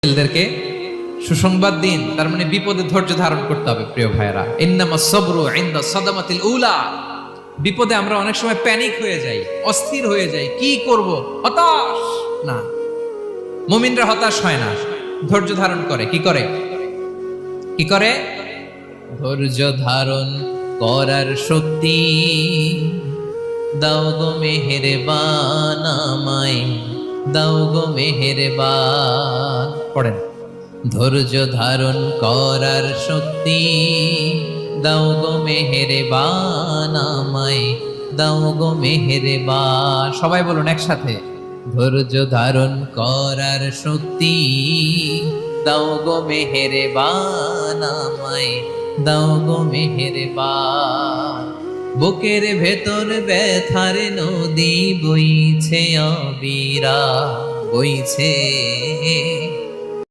ছেলেদেরকে সুসংবাদ দিন, তার মানে বিপদে ধৈর্য ধারণ করতে হবে। প্রিয় ভাইয়েরা, ইন্নামাস সাবরু ইনদা সাদামাতিল উলা। বিপদে আমরা অনেক সময় প্যানিক হয়ে যাই, অস্থির হয়ে যাই, কি করব, হতাশ। না, মুমিনরা হতাশ হয় না, ধৈর্য ধারণ করে। কি করে? কি করে? ধৈর্য ধারণ করার শক্তি দাও গো মেহেরবান আমায়, দাও গো মেহেরবান। পড়েন, ধৈর্য ধারণ করার শক্তি দাও গো মেহেরবান আমায়, দাও গো মেহেরবান। সবাই বলুন একসাথে, ধৈর্য ধারণ করার শক্তি দাও গো মেহেরবান আমায়, দাও গো মেহেরবান। বুকের ভেতর ব্যথার নদী বইছে অবিরা, বইছে